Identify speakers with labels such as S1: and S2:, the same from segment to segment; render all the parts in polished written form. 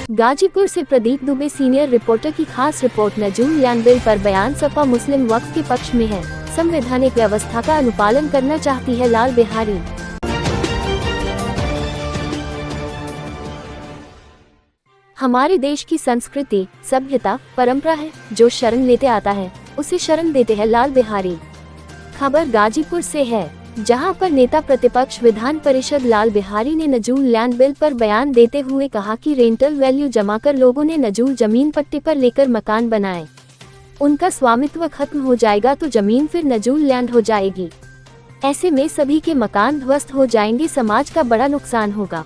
S1: गाजीपुर से Pradeep Dubey senior reporter की खास रिपोर्ट। नजूल लैंड बिल पर बयान। सपा मुस्लिम वक्फ के पक्ष में है। संवैधानिक व्यवस्था का अनुपालन करना चाहती है लाल बिहारी। हमारे देश की संस्कृति, सभ्यता, परंपरा है। जो शरण लेते आता है उसे शरण देते हैं लाल बिहारी। खबर गाजीपुर से है, जहां पर नेता प्रतिपक्ष विधान परिषद लाल बिहारी ने नजूल लैंड बिल पर बयान देते हुए कहा कि रेंटल वैल्यू जमा कर लोगों ने नजूल जमीन पट्टे पर लेकर मकान बनाए। उनका स्वामित्व खत्म हो जाएगा तो जमीन फिर नजूल लैंड हो जाएगी। ऐसे में सभी के मकान ध्वस्त हो जाएंगे, समाज का बड़ा नुकसान होगा।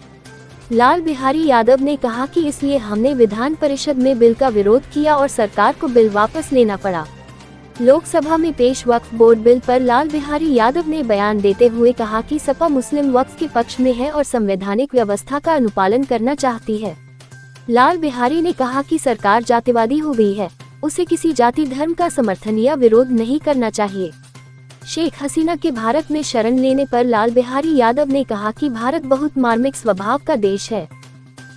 S1: लाल बिहारी यादव ने कहा कि इसलिए हमने विधान परिषद में बिल का विरोध किया और सरकार को बिल वापस लेना पड़ा। लोकसभा में पेश वक्फ बोर्ड बिल पर लाल बिहारी यादव ने बयान देते हुए कहा कि सपा मुस्लिम वक्फ के पक्ष में है और संवैधानिक व्यवस्था का अनुपालन करना चाहती है। लाल बिहारी ने कहा कि सरकार जातिवादी हो गई है, उसे किसी जाति धर्म का समर्थन या विरोध नहीं करना चाहिए। शेख हसीना के भारत में शरण लेने पर लाल बिहारी यादव ने कहा कि भारत बहुत मार्मिक स्वभाव का देश है।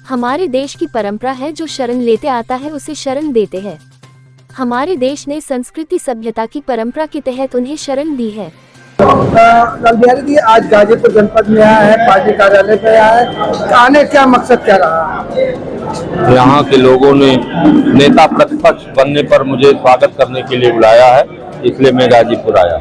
S1: हमारे देश की परंपरा है, जो शरण लेते आता है उसे शरण देते हैं। हमारे देश ने संस्कृति सभ्यता की परंपरा के तहत उन्हें शरण दी है।
S2: लाल बिहारी जी आज गाजीपुर जनपद में आया है, पार्टी कार्यालय पे आया है। आने क्या मकसद क्या रहा?
S3: यहाँ के लोगों ने नेता प्रतिपक्ष बनने पर मुझे स्वागत करने के लिए बुलाया है, इसलिए मैं गाजीपुर आया।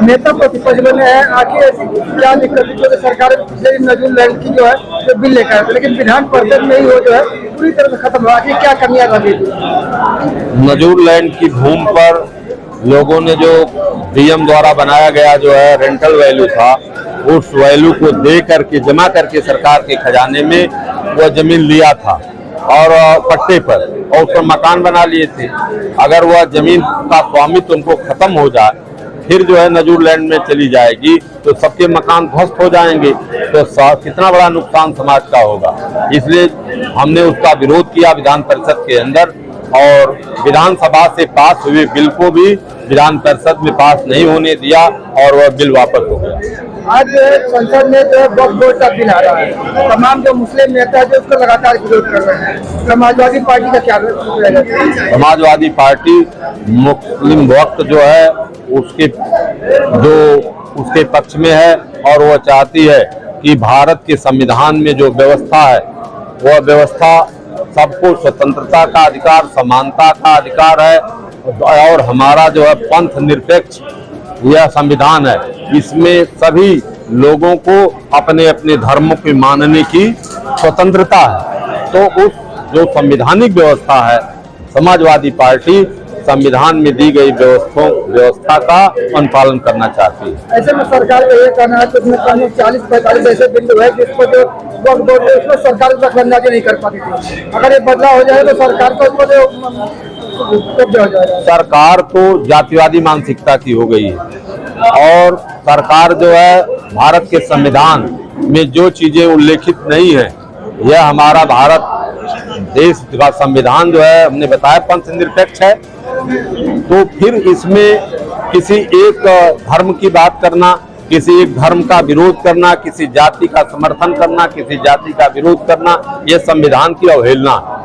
S2: नेता प्रतिपक्ष बने हैं, आखिर ऐसी क्या दिक्कत है? जो सरकार नजूल लैंड की जो है तो बिल लेकर आए, लेकिन विधान परिषद में ही वो जो है पूरी तरह से खत्म हुआ। आखिर क्या कमियां रही?
S3: नजूल लैंड की भूमि पर लोगों ने जो डीएम द्वारा बनाया गया जो है रेंटल वैल्यू था, उस वैल्यू को दे करके जमा करके सरकार के खजाने में वह जमीन लिया था और पट्टे पर, और उस पर मकान बना लिए थे। अगर वह जमीन का स्वामित्व उनको खत्म हो जाए, फिर जो है नजूल लैंड में चली जाएगी तो सबके मकान ध्वस्त हो जाएंगे, तो कितना बड़ा नुकसान समाज का होगा। इसलिए हमने उसका विरोध किया विधान परिषद के अंदर, और विधानसभा से पास हुए बिल को भी विधान परिषद में पास नहीं होने दिया और वह बिल वापस हो गया।
S2: आज संसद में जो वक्फ बोर्ड का बिल आ रहा है, तमाम जो मुस्लिम नेता जो उसका लगातार विरोध कर रहे हैं, समाजवादी पार्टी का क्या रहेगा?
S3: समाजवादी पार्टी मुस्लिम वक्फ जो है उसके पक्ष में है, और वह चाहती है कि भारत के संविधान में जो व्यवस्था है वह व्यवस्था सबको स्वतंत्रता का अधिकार, समानता का अधिकार है, और हमारा जो है पंथ निरपेक्ष यह संविधान है, इसमें सभी लोगों को अपने अपने धर्मों को मानने की स्वतंत्रता है। तो उस जो संवैधानिक व्यवस्था है, समाजवादी पार्टी संविधान में दी गई व्यवस्था का अनुपालन करना चाहती है।
S2: ऐसे में सरकार का ये कहना है कि उसमें 40-45 ऐसे बिंदु है जिसको जो वक्फ बोर्ड है उसमें सरकार दखलंदाजी नहीं कर पाती थी। अगर ये बदलाव हो जाए तो सरकार को उसको जो कब्जा हो जाएगा।
S3: सरकार तो जातिवादी मानसिकता की हो गई है, और सरकार जो है भारत के संविधान में जो चीजें उल्लेखित नहीं है, यह हमारा भारत देश का संविधान जो है हमने बताया पंथ निरपेक्ष है, तो फिर इसमें किसी एक धर्म की बात करना, किसी एक धर्म का विरोध करना, किसी जाति का समर्थन करना, किसी जाति का विरोध करना, यह संविधान की अवहेलना है।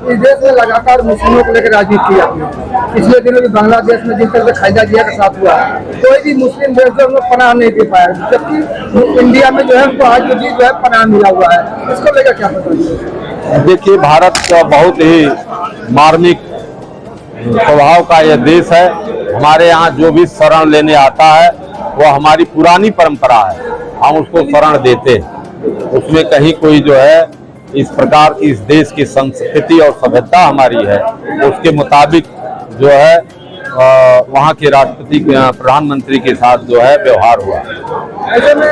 S2: इस देश में लगातार मुस्लिमों को लेकर राजनीति की जाती है। पिछले दिनों भी बांग्लादेश में जिस तरह से खाइदा जिया के साथ हुआ, कोई भी मुस्लिम देश जो उनको पनाह नहीं दे पाया, जबकि इंडिया में जो है उनको आज भी जो है पनाह मिला हुआ है। इसको लेकर क्या बताइए?
S3: देखिए, भारत बहुत ही मार्मिक स्वभाव का यह देश है। हमारे यहाँ जो भी शरण लेने आता है वह हमारी पुरानी परंपरा है, हम उसको शरण देते हैं। उसमें कहीं कोई जो है इस प्रकार की इस देश की संस्कृति और सभ्यता हमारी है, उसके मुताबिक जो है वहाँ के राष्ट्रपति प्रधानमंत्री के साथ जो है व्यवहार हुआ।
S2: ऐसे में